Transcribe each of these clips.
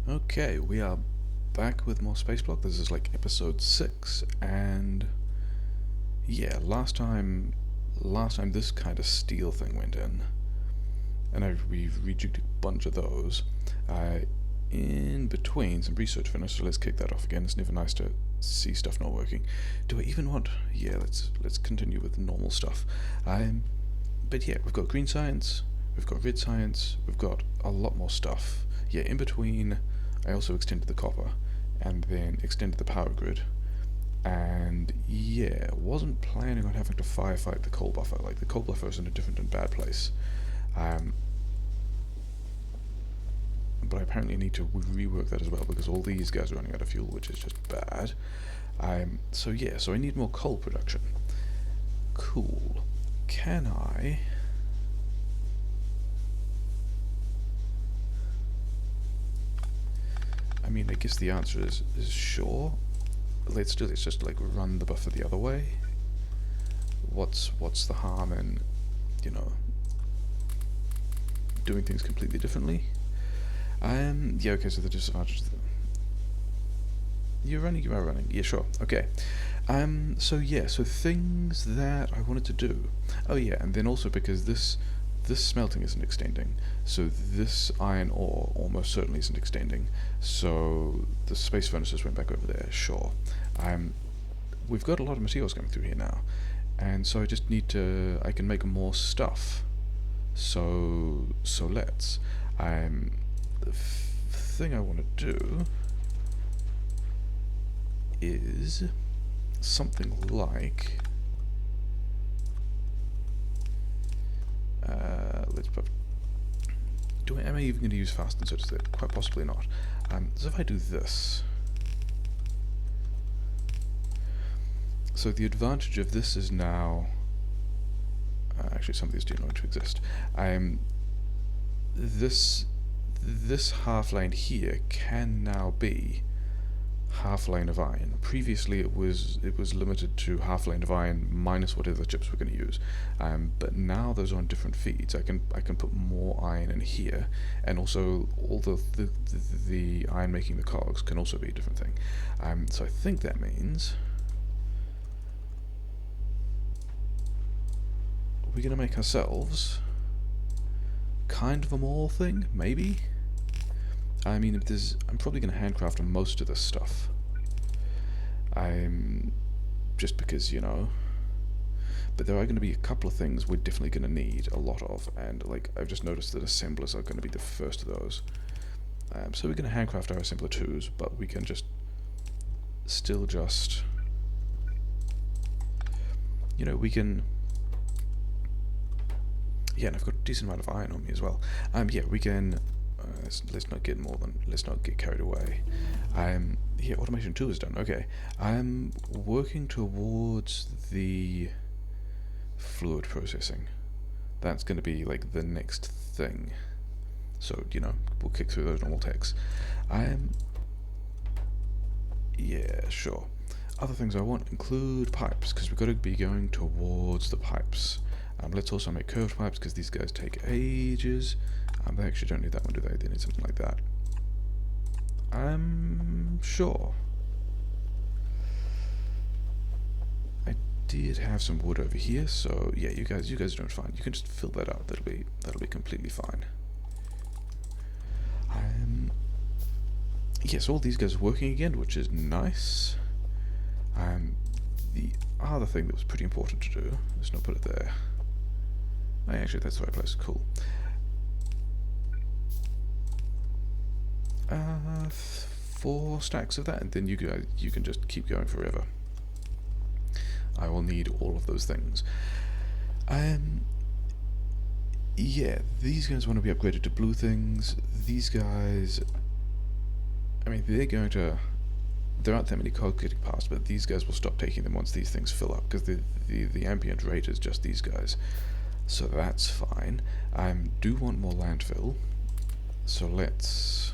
Okay, we are back with more Spaceblock. This is like episode 6, and yeah, last time this kind of steel thing went in, and we've rejigged a bunch of those. In between, some research finished, so let's kick that off again. It's never nice to see stuff not working. Do I even want? Yeah, let's continue with normal stuff. But yeah, we've got green science, we've got red science, we've got a lot more stuff. Yeah, in between, I also extended the copper, and then extended the power grid. And yeah, wasn't planning on having to firefight the coal buffer. Like, the coal buffer is in a different and bad place. But I apparently need to rework that as well, because all these guys are running out of fuel, which is just bad. So yeah, so I need more coal production. Cool. Can I... I mean, I guess the answer is sure. Let's do this, just like run the buffer the other way. What's the harm in, you know, doing things completely differently? Yeah, okay, so the disadvantage... You are running. Yeah, sure. Okay. So yeah, so things that I wanted to do. Oh yeah, and then also because this smelting isn't extending, so this iron ore almost certainly isn't extending, so the space furnaces went back over there, sure. We've got a lot of materials coming through here now, and so I just need to... I can make more stuff. So let's... the thing I want to do is something like... let's put... am I even going to use fast inserts there? Quite possibly not. So if I do this... So the advantage of this is now... actually, some of these do not to exist. This half lane here can now be half lane of iron. Previously it was limited to half lane of iron minus whatever chips we're going to use, but now those are on different feeds. I can put more iron in here, and also all the iron making the cogs can also be a different thing. So I think that means we're going to make ourselves kind of a mall thing, maybe? I mean, I'm probably going to handcraft most of this stuff. Just because, you know. But there are going to be a couple of things we're definitely going to need a lot of, and like I've just noticed that assemblers are going to be the first of those. So we're going to handcraft our assembler 2s, but we can still just, you know, we can... Yeah, and I've got a decent amount of iron on me as well. Yeah, we can... let's not get carried away. Yeah, automation 2 is done. Okay, I'm working towards the fluid processing. That's going to be like the next thing. So, you know, we'll kick through those normal techs. Yeah, sure. Other things I want include pipes, because we've got to be going towards the pipes. Let's also make curved pipes, because these guys take ages. They actually don't need that one, do they? They need something like that. Sure. I did have some wood over here, so yeah, you guys are doing fine. You can just fill that up. That'll be completely fine. Yes, all these guys are working again, which is nice. The other thing that was pretty important to do, let's not put it there. Oh, actually, that's the right place. Cool. 4 stacks of that, and then you can just keep going forever. I will need all of those things. Yeah, these guys want to be upgraded to blue things. These guys, I mean, there aren't that many cogs getting past, but these guys will stop taking them once these things fill up, because the ambient rate is just these guys. So that's fine. I do want more landfill, so let's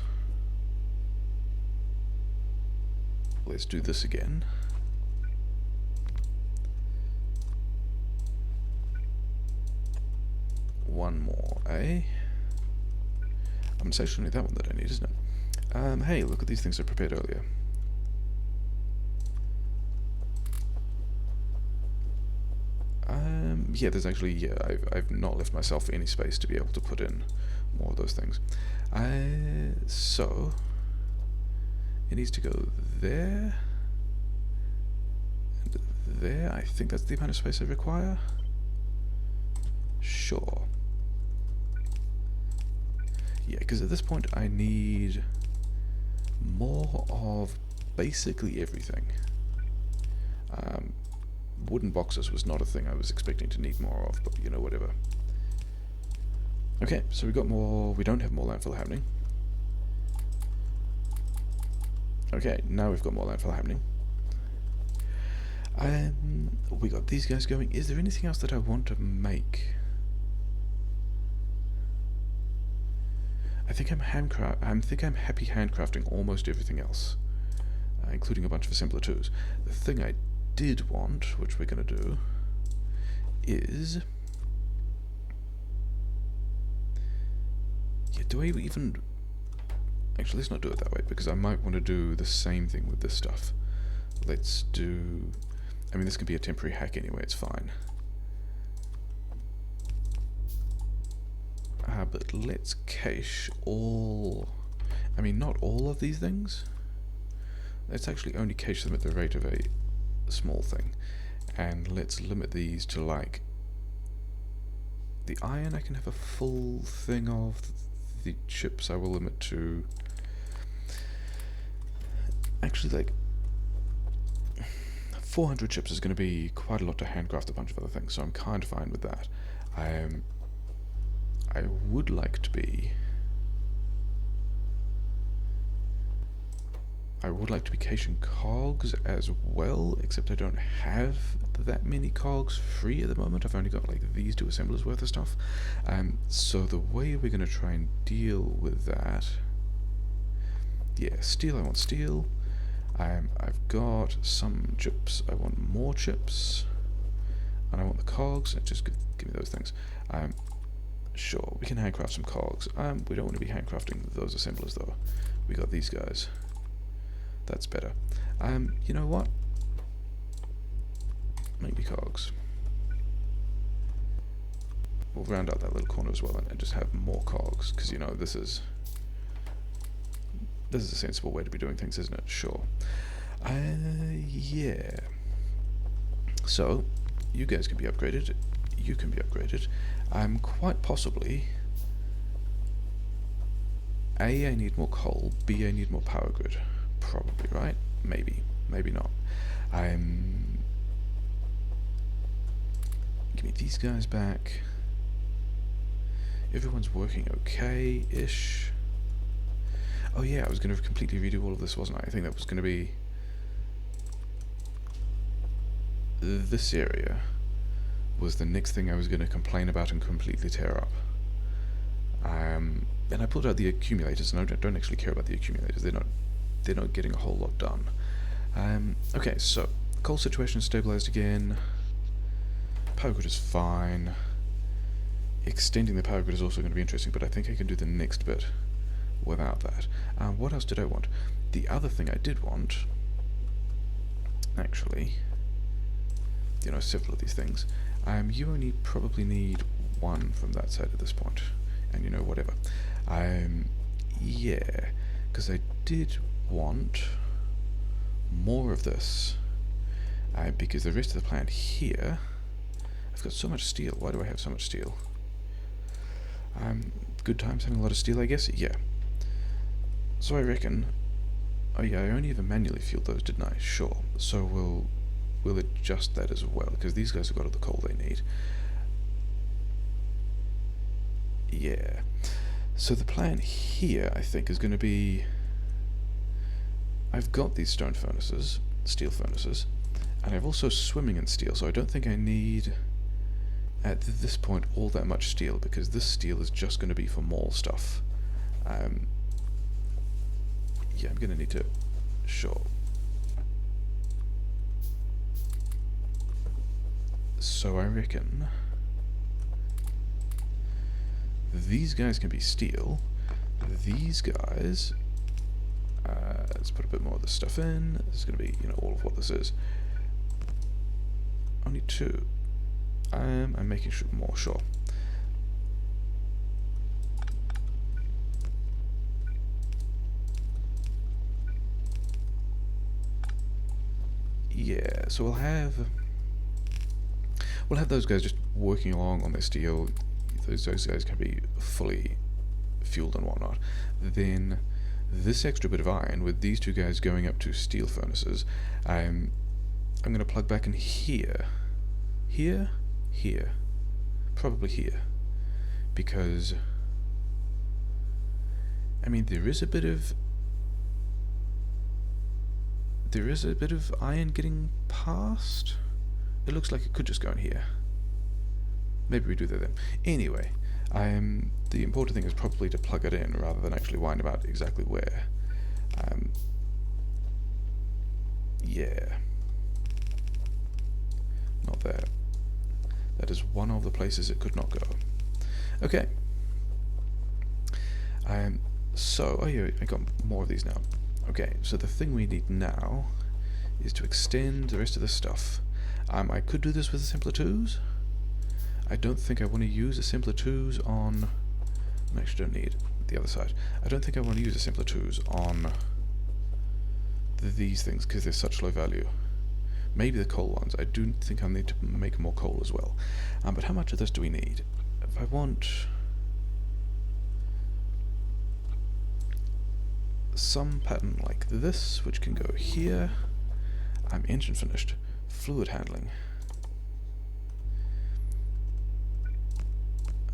do this again. One more, eh? It's actually only that one that I need, isn't it? Hey, look at these things I prepared earlier. Yeah, there's actually, yeah, I've not left myself any space to be able to put in more of those things. So, it needs to go there, and there. I think that's the amount of space I require. Sure. Yeah, because at this point I need more of basically everything. Wooden boxes was not a thing I was expecting to need more of, but you know, whatever. Okay, so we got more. We don't have more landfill happening. Okay, now we've got more landfill happening. We got these guys going. Is there anything else that I want to make? I think I'm happy handcrafting almost everything else, including a bunch of assembler twos. The thing I did want, which we're going to do, is... Yeah, do I even... Actually, let's not do it that way, because I might want to do the same thing with this stuff. Let's do... I mean, this can be a temporary hack anyway, it's fine. But let's cache all... I mean, not all of these things. Let's actually only cache them at the rate of a small thing. And let's limit these to, like... The iron I can have a full thing of. The chips I will limit to... Actually, like... 400 chips is going to be quite a lot to handcraft a bunch of other things, so I'm kind of fine with that. I would like to be... I would like to be caching cogs as well, except I don't have that many cogs free at the moment. I've only got like these 2 assemblers worth of stuff. So the way we're going to try and deal with that... Yeah, steel, I want steel. I've got some chips, I want more chips. And I want the cogs, just give me those things. Sure, we can handcraft some cogs. We don't want to be handcrafting those assemblers though. We got these guys. That's better. You know what? Make me cogs. We'll round out that little corner as well and just have more cogs, because you know, this is a sensible way to be doing things, isn't it? Sure. Yeah. So, you guys can be upgraded. You can be upgraded. Quite possibly... A, I need more coal. B, I need more power grid. Probably, right? Maybe. Maybe not. Give me these guys back. Everyone's working okay-ish. Oh yeah, I was going to completely redo all of this, wasn't I? I think that was going to be... This area was the next thing I was going to complain about and completely tear up. And I pulled out the accumulators, and I don't actually care about the accumulators. They're not getting a whole lot done. Okay, so coal situation is stabilized again. Power grid is fine. Extending the power grid is also going to be interesting, but I think I can do the next bit without that. What else did I want? The other thing I did want, actually, you know, several of these things. You only probably need one from that side at this point, and you know, whatever. Yeah, because I did want more of this, because the rest of the plant here, I've got so much steel. Why do I have so much steel? Good times having a lot of steel, I guess. Yeah. So I reckon. Oh yeah, I only ever manually fueled those, didn't I? Sure. So we'll adjust that as well, because these guys have got all the coal they need. Yeah. So the plan here, I think, is going to be... I've got these stone furnaces, steel furnaces, and I've also swimming in steel, so I don't think I need, at this point, all that much steel, because this steel is just going to be for mall stuff. Yeah, I'm going to need to... Sure. So I reckon... These guys can be steel. These guys Let's put a bit more of this stuff in. This is going to be, you know, all of what this is. Only 2. I'm making more sure. Yeah, so we'll have those guys just working along on their steel. Those guys can be fully fueled and whatnot. Then this extra bit of iron with these 2 guys going up to steel furnaces, I'm going to plug back in here, probably here, because I mean there is a bit of iron getting past. It looks like it could just go in here. Maybe we do that then. Anyway, the important thing is probably to plug it in rather than actually whine about exactly where. Yeah. Not there. That is one of the places it could not go. Okay. So, oh yeah, I got more of these now. Okay, so the thing we need now is to extend the rest of this stuff. I could do this with simpler 2s. I don't think I want to use a simpler 2s on... I actually don't need the other side. I don't think I want to use a simpler 2s on these things because they're such low value. Maybe the coal ones. I do think I'll need to make more coal as well. But how much of this do we need? If I want some pattern like this, which can go here. Engine finished. Fluid handling.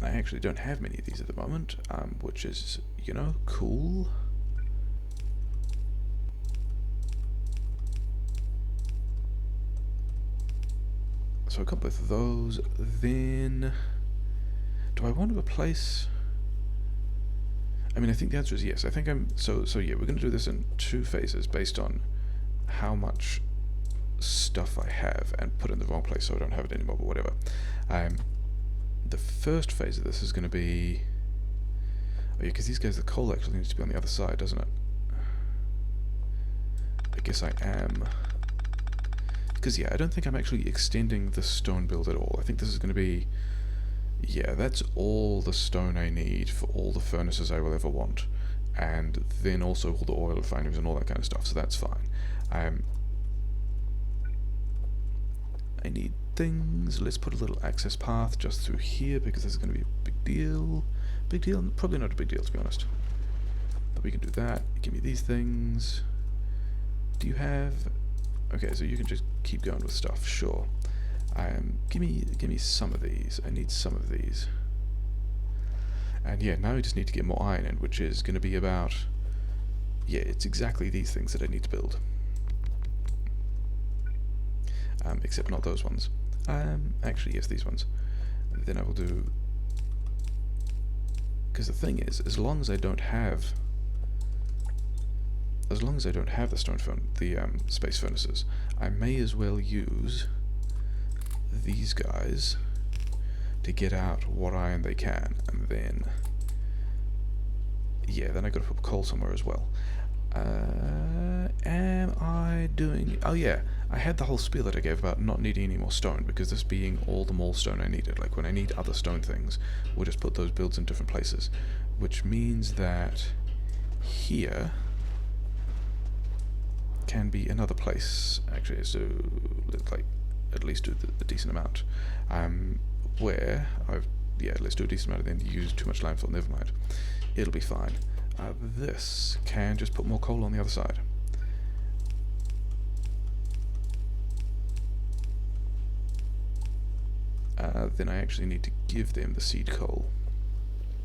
I actually don't have many of these at the moment, which is, you know, cool. So I got both of those. Then, do I want to replace? I mean, I think the answer is yes. I think so yeah, we're going to do this in 2 phases based on how much stuff I have and put in the wrong place so I don't have it anymore, but whatever. The first phase of this is going to be... Oh yeah, because these guys, the coal actually needs to be on the other side, doesn't it? I guess I am. Because yeah, I don't think I'm actually extending the stone build at all. I think this is going to be... Yeah, that's all the stone I need for all the furnaces I will ever want. And then also all the oil refineries and all that kind of stuff, so that's fine. I need things. Let's put a little access path just through here because this is going to be a big deal. Big deal? Probably not a big deal, to be honest. But we can do that. Give me these things. Do you have... Okay, so you can just keep going with stuff, sure. Give me some of these. I need some of these. And yeah, now we just need to get more iron in, which is going to be about... Yeah, it's exactly these things that I need to build. Except not those ones. Actually, yes, these ones. Then I will do... Because the thing is, as long as I don't have the stone space furnaces, I may as well use these guys to get out what iron they can, and then yeah, then I got to put coal somewhere as well. Am I doing... Oh yeah, I had the whole spiel that I gave about not needing any more stone, because this being all the mole stone I needed. Like when I need other stone things, we'll just put those builds in different places, which means that here can be another place, actually, so let's like at least do the decent amount, where let's do a decent amount and then use too much landfill, never mind, it'll be fine. This can just put more coal on the other side. Then I actually need to give them the seed coal,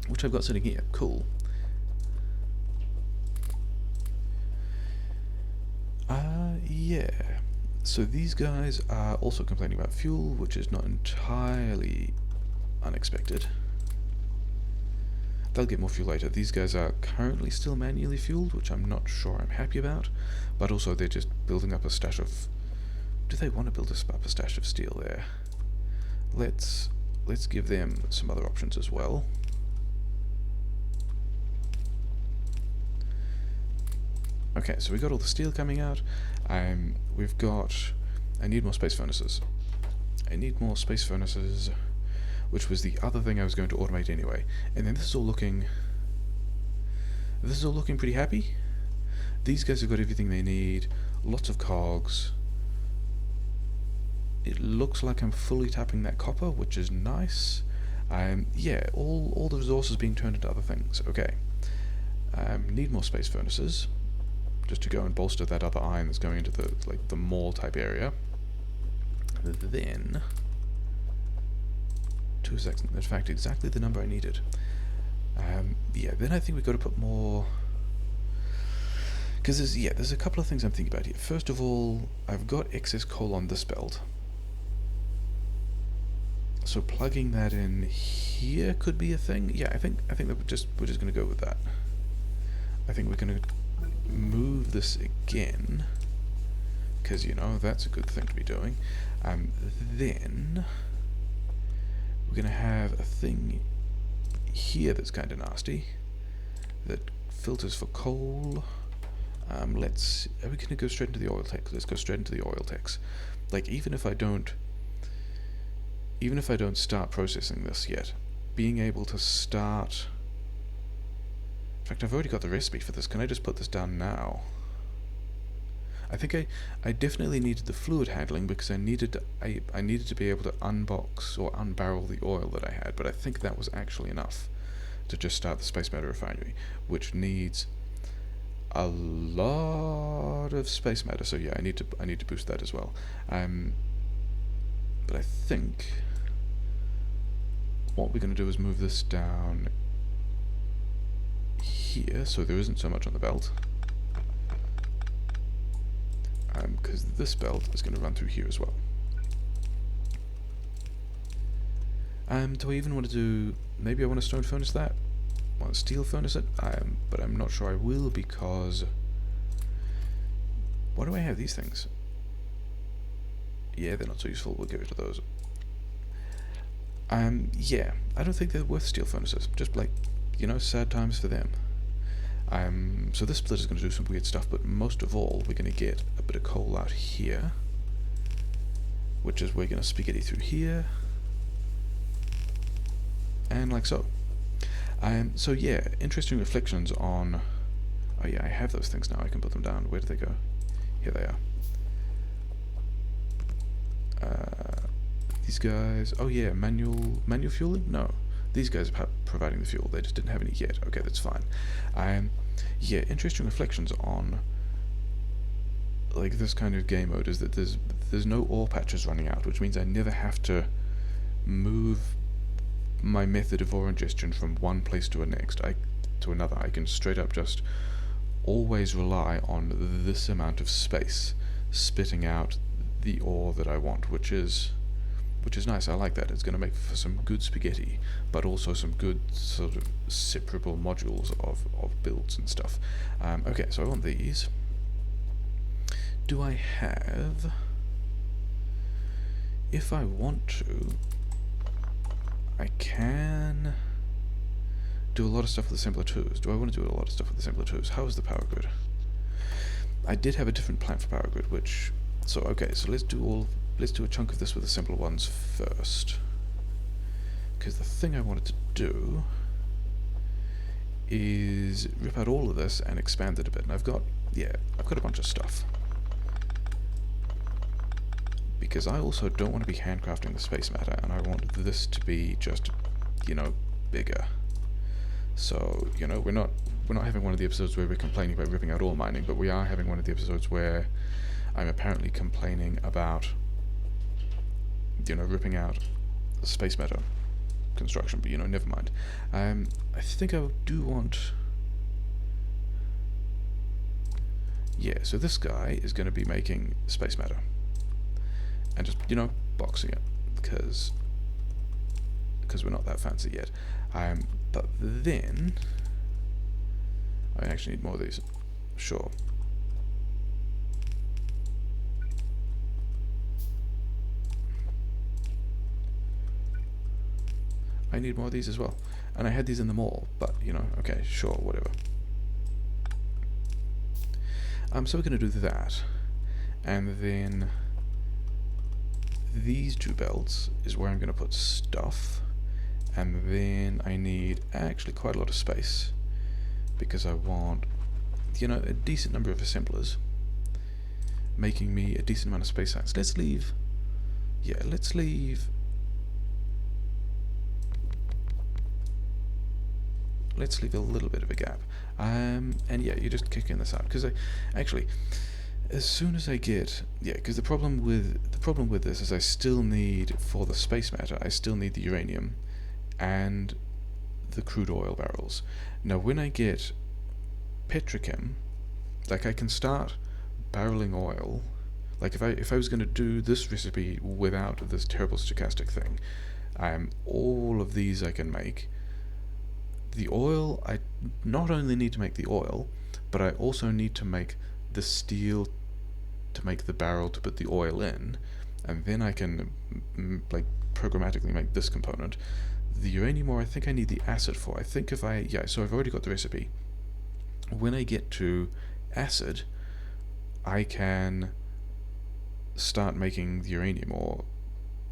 which I've got sitting here. Cool. Yeah. So these guys are also complaining about fuel, which is not entirely unexpected. They'll get more fuel later. These guys are currently still manually fueled, which I'm not sure I'm happy about, but also they're just building up a stash of... Do they want to build up a stash of steel there? Let's give them some other options as well. Okay, so we got all the steel coming out. We've got... I need more space furnaces. I need more space furnaces, which was the other thing I was going to automate anyway. And then this is all looking pretty happy. These guys have got everything they need, lots of cogs. It looks like I'm fully tapping that copper, which is nice. Yeah, all the resources being turned into other things. Okay. Need more space furnaces, just to go and bolster that other iron that's going into the mall type area. Then 2 seconds. In fact, exactly the number I needed. Yeah. Then I think we've got to put more. Because there's a couple of things I'm thinking about here. First of all, I've got excess coal on this belt, so plugging that in here could be a thing. Yeah, I think that we're just going to go with that. I think we're going to move this again, because that's a good thing to be doing. Then we're going to have a thing here that's kind of nasty that filters for coal. Are we going to go straight into the oil techs? Let's go straight into the oil techs. Like, even if I don't start processing this yet, being able to start... In fact, I've already got the recipe for this. Can I just put this down now? I think I definitely needed the fluid handling because I needed to be able to unbox or unbarrel the oil that I had, but I think that was actually enough to just start the space matter refinery, which needs a lot of space matter. So yeah, I need to boost that as well. But I think what we're going to do is move this down here, so there isn't so much on the belt. Because this belt is going to run through here as well. Do I even want to do... Maybe I want to stone furnace that? I want to steel furnace it? But I'm not sure I will, because... Why do I have these things? Yeah, they're not so useful. We'll get rid of those. Yeah, I don't think they're worth steel furnaces. Just like, sad times for them. So this split is going to do some weird stuff, but most of all, we're going to get a bit of coal out here, which is we're going to spaghetti through here, and like so. So yeah, interesting reflections on... Oh yeah, I have those things now. I can put them down. Where did they go? Here they are. These guys... Oh yeah, manual fueling? No. These guys are providing the fuel. They just didn't have any yet. Okay, that's fine. Yeah, interesting reflections on like this kind of game mode is that there's no ore patches running out, which means I never have to move my method of ore ingestion from one place to another. I can straight up just always rely on this amount of space spitting out the ore that I want, which is nice. I like that. It's going to make for some good spaghetti, but also some good sort of separable modules of builds and stuff. Okay, so I want these. Do I have... If I want to, I can do a lot of stuff with the assembler 2s. Do I want to do a lot of stuff with the assembler 2s? How is the power grid? I did have a different plan for power grid, which... So, okay, so let's do a chunk of this with the simpler ones first. Because the thing I wanted to do is rip out all of this and expand it a bit. And I've got a bunch of stuff. Because I also don't want to be handcrafting the space matter, and I want this to be just, bigger. So, we're not having one of the episodes where we're complaining about ripping out ore mining, but we are having one of the episodes where I'm apparently complaining about ripping out space matter construction, but never mind. I think I do want... Yeah, so this guy is going to be making space matter. And just, boxing it, because we're not that fancy yet. But then... I actually need more of these. Sure. I need more of these as well. And I had these in the mall, but, okay, sure, whatever. So we're going to do that, and then these two belts is where I'm going to put stuff, and then I need actually quite a lot of space because I want, you know, a decent number of assemblers, making me a decent amount of space size. Let's leave a little bit of a gap. And yeah, you're just kicking this out because as soon as I get, because the problem with this is I still need, for the space matter, I still need the uranium and the crude oil barrels. Now when I get petrochem, like I can start barreling oil. Like if I was going to do this recipe without this terrible stochastic thing, all of these I can make. The oil, I not only need to make the oil, but I also need to make the steel to make the barrel to put the oil in, and then I can like programmatically make this component. The uranium ore I think I need the acid for. I think so I've already got the recipe. When I get to acid, I can start making the uranium ore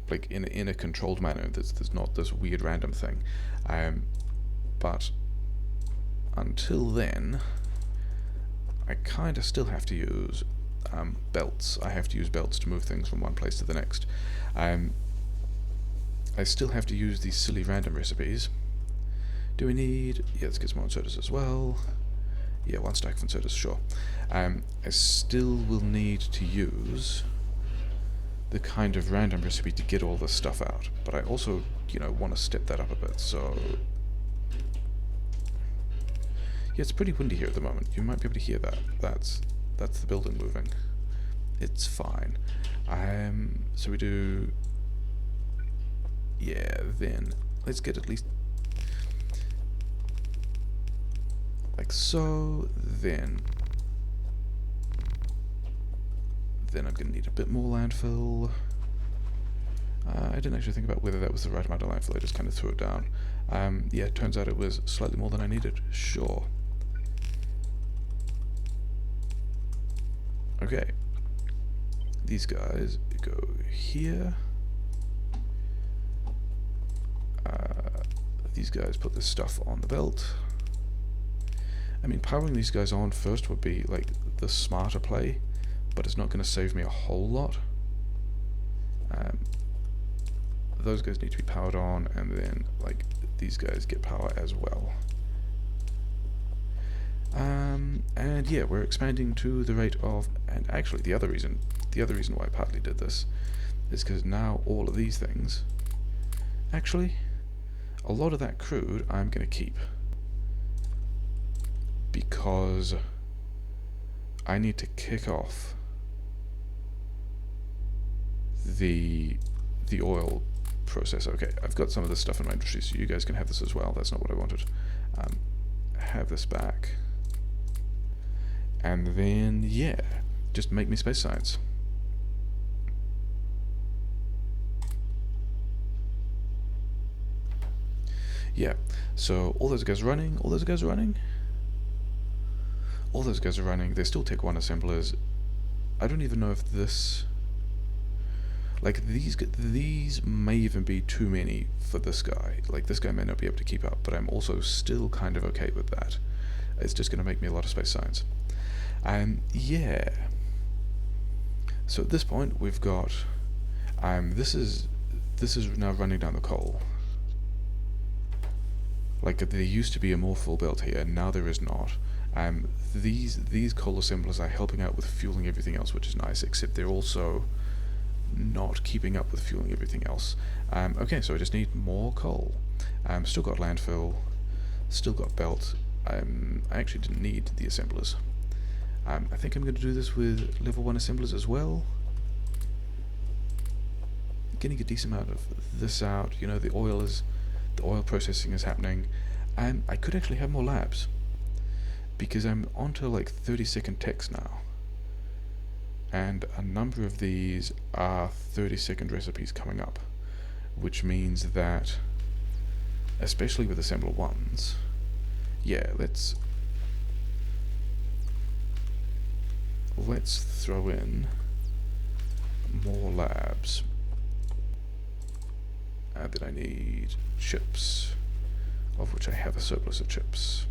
like in a controlled manner. There's not this weird random thing. But until then, I kind of still have to use belts. I have to use belts to move things from one place to the next. I still have to use these silly random recipes. Do we need... let's get some more inserters as well. Yeah, one stack of inserters, sure. I still will need to use the kind of random recipe to get all this stuff out, but I also, want to step that up a bit, so... Yeah, it's pretty windy here at the moment. You might be able to hear that. That's the building moving. It's fine. So we do... Yeah, then let's get at least... like so, then I'm going to need a bit more landfill. I didn't actually think about whether that was the right amount of landfill, I just kind of threw it down. Yeah, it turns out it was slightly more than I needed, sure. Okay, these guys go here. These guys put this stuff on the belt. I mean, powering these guys on first would be like the smarter play, but it's not going to save me a whole lot. Those guys need to be powered on, and then like these guys get power as well. And yeah, we're expanding to the rate of, and actually the other reason why I partly did this is because now all of these things, actually, a lot of that crude I'm going to keep, because I need to kick off the oil process. Okay, I've got some of this stuff in my inventory, so you guys can have this as well. That's not what I wanted. Have this back. And then, yeah, just make me space science. Yeah, so all those guys running, all those guys are running. They still take one assemblers. I don't even know if this... like, these may even be too many for this guy. Like, this guy may not be able to keep up, but I'm also still kind of okay with that. It's just going to make me a lot of space science. Yeah. So at this point, we've got... this is now running down the coal. Like, there used to be a more full belt here, now there is not. These coal assemblers are helping out with fueling everything else, which is nice, except they're also not keeping up with fueling everything else. Okay, so I just need more coal. Still got landfill, still got belt. I actually didn't need the assemblers. I think I'm going to do this with level 1 assemblers as well. Getting a decent amount of this out. The oil processing is happening. I could actually have more labs, because I'm onto like 30-second techs now, and a number of these are 30-second recipes coming up, which means that, especially with assembler ones, yeah, let's let's throw in more labs. Then I need chips, of which I have a surplus of chips.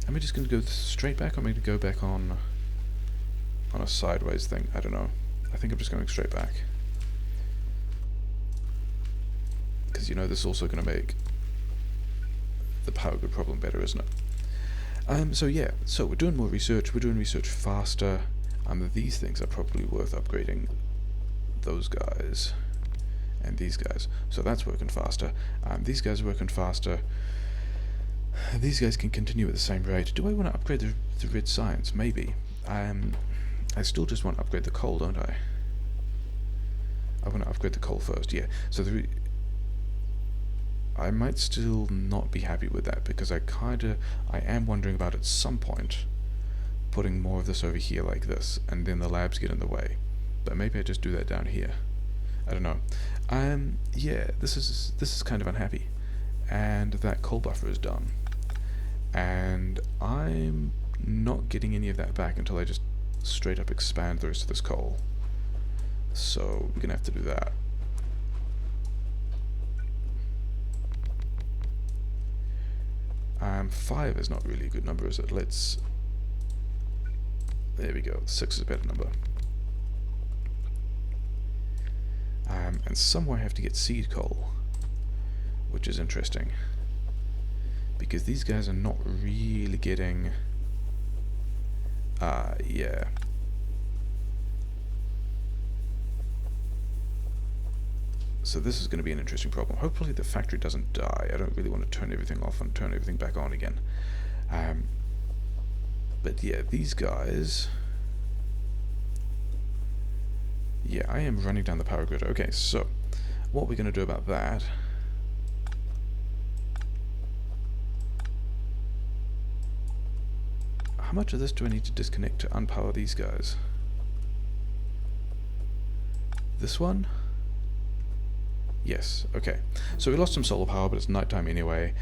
Am I just going to go straight back, or am I going to go back on a sideways thing? I don't know. I think I'm just going straight back. Because, you know, this is also going to make the power grid problem better, isn't it? So yeah, so we're doing more research, we're doing research faster. These things are probably worth upgrading. Those guys and these guys. So that's working faster. These guys are working faster. These guys can continue at the same rate. Do I want to upgrade the red science? Maybe. I still just want to upgrade the coal, don't I? I want to upgrade the coal first, yeah. So I might still not be happy with that, because I am wondering about at some point putting more of this over here like this, and then the labs get in the way. But maybe I just do that down here. I don't know. Yeah, this is kind of unhappy. And that coal buffer is done. And I'm not getting any of that back until I just straight up expand the rest of this coal. So we're gonna have to do that. Five is not really a good number, is it? There we go. 6 is a better number. And somewhere I have to get seed coal, which is interesting, because these guys are not really getting. Yeah. So this is going to be an interesting problem. Hopefully the factory doesn't die. I don't really want to turn everything off and turn everything back on again. But yeah, these guys... Yeah, I am running down the power grid. Okay, so what we're going to do about that... How much of this do I need to disconnect to unpower these guys? This one? Yes, okay. So we lost some solar power, but it's nighttime anyway.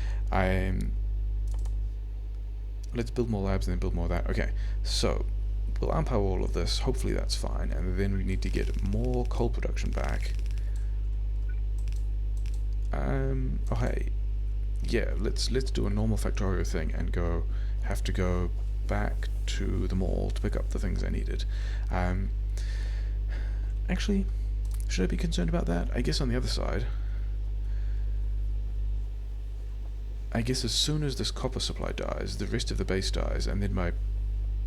Let's build more labs and then build more of that. Okay, so we'll unpower all of this. Hopefully that's fine. And then we need to get more coal production back. Oh hey. Yeah, let's do a normal Factorio thing and have to go back to the mall to pick up the things I needed. Actually, should I be concerned about that? I guess on the other side, I guess as soon as this copper supply dies, the rest of the base dies, and then my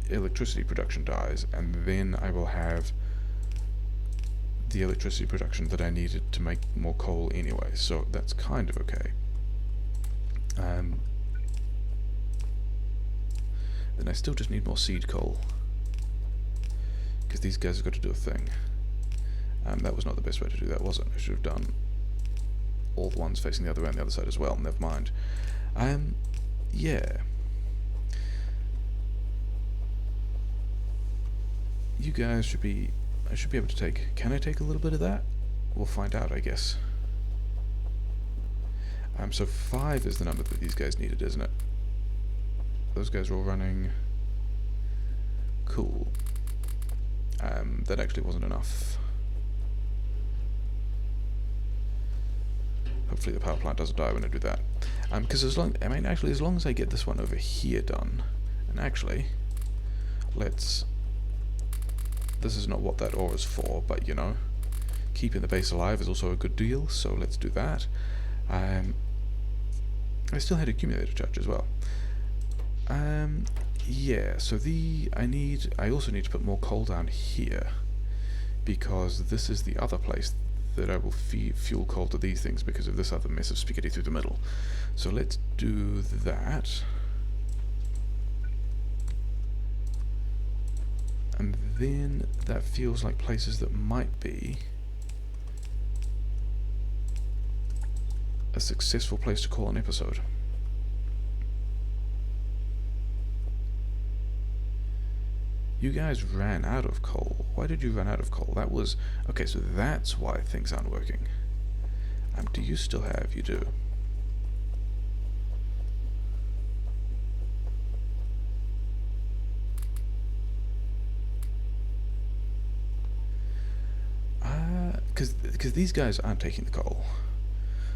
electricity production dies, and then I will have the electricity production that I needed to make more coal anyway, so that's kind of okay. Then I still just need more seed coal, because these guys have got to do a thing. That was not the best way to do that, was it? I should have done all the ones facing the other way on the other side as well. Never mind. Yeah. You guys should be... I should be able to take... Can I take a little bit of that? We'll find out, I guess. So 5 is the number that these guys needed, isn't it? Those guys are all running... Cool. That actually wasn't enough. Hopefully the power plant doesn't die when I do that. Because as long as I get this one over here done, and actually, this is not what that ore is for, but you know, keeping the base alive is also a good deal, so let's do that. I still had accumulator charge as well. Yeah, so I also need to put more coal down here, because this is the other place that I will fuel coal to these things because of this other mess of spaghetti through the middle. So let's do that. And then that feels like places that might be a successful place to call an episode. You guys ran out of coal. Why did you run out of coal? That was... Okay, so that's why things aren't working. Do you still have... You do. because these guys aren't taking the coal.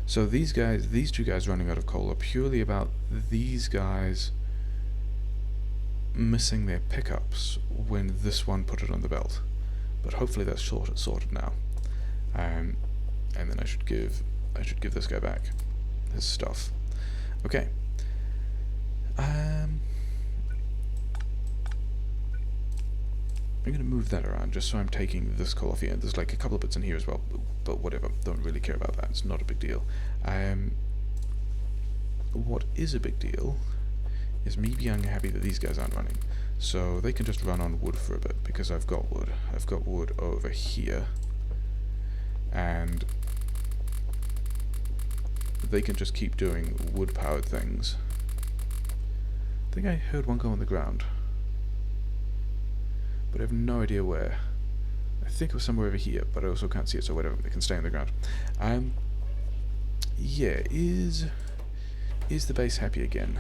So these two guys running out of coal are purely about these guys missing their pickups when this one put it on the belt. But hopefully that's sorted now. And then I should give this guy back his stuff. Okay. I'm going to move that around just so I'm taking this coal off here. There's like a couple of bits in here as well, but whatever. Don't really care about that. It's not a big deal. What is a big deal is me being happy that these guys aren't running. So they can just run on wood for a bit because I've got wood. I've got wood over here. And they can just keep doing wood-powered things. I think I heard one go on the ground, but I have no idea where. I think it was somewhere over here, but I also can't see it, so whatever, they can stay on the ground. Yeah, is the base happy again?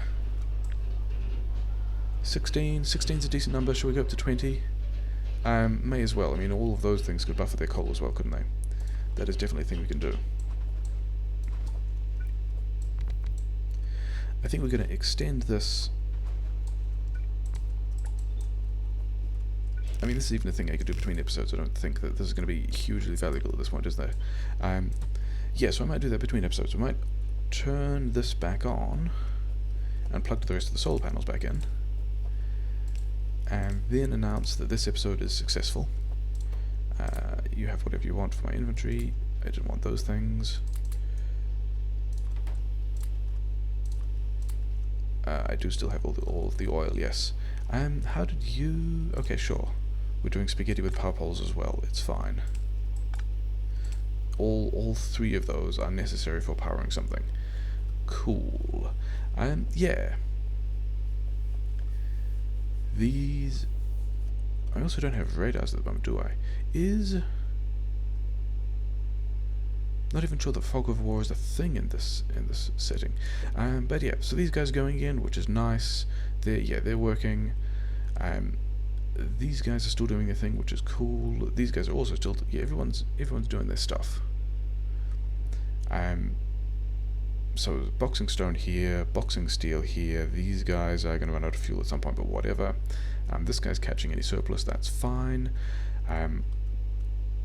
16? 16's a decent number. Should we go up to 20? May as well. I mean, all of those things could buffer their coal as well, couldn't they? That is definitely a thing we can do. I think we're going to extend this. I mean, this is even a thing I could do between episodes. I don't think that this is going to be hugely valuable at this point, is there? Yeah, so I might do that between episodes. I might turn this back on and plug the rest of the solar panels back in, and then announce that this episode is successful. You have whatever you want for my inventory. I didn't want those things. I do still have all of the oil, yes. How did you... Okay, sure. We're doing spaghetti with power poles as well. It's fine. All three of those are necessary for powering something. Cool. Yeah. These... I also don't have radars at the moment, do I? Not even sure that fog of war is a thing in this setting. But yeah, so these guys are going in, which is nice. They're working. These guys are still doing their thing, which is cool. These guys are also still... Yeah, everyone's doing their stuff. So boxing stone here, boxing steel here. These guys are going to run out of fuel at some point, but whatever. This guy's catching any surplus, that's fine.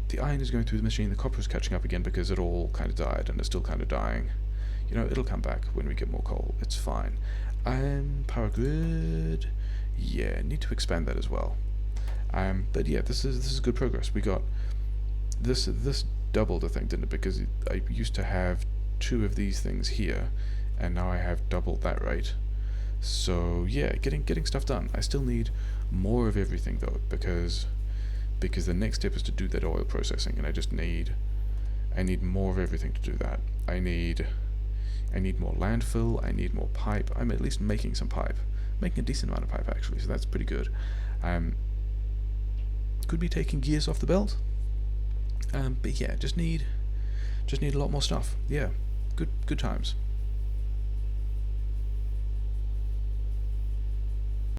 The iron is going through the machine, the copper is catching up again because it all kind of died and it's still kind of dying. You know, it'll come back when we get more coal, it's fine. Power grid, yeah, need to expand that as well. But yeah, this is good progress. We got this doubled, I think, didn't it? Because I used to have 2 of these things here, and now I have doubled that rate. So yeah, getting stuff done. I still need more of everything though, because the next step is to do that oil processing, and I need more of everything to do that. I need more landfill, I need more pipe. I'm at least making some pipe. Making a decent amount of pipe actually, so that's pretty good. Could be taking gears off the belt. But yeah, just need a lot more stuff. Yeah, good times.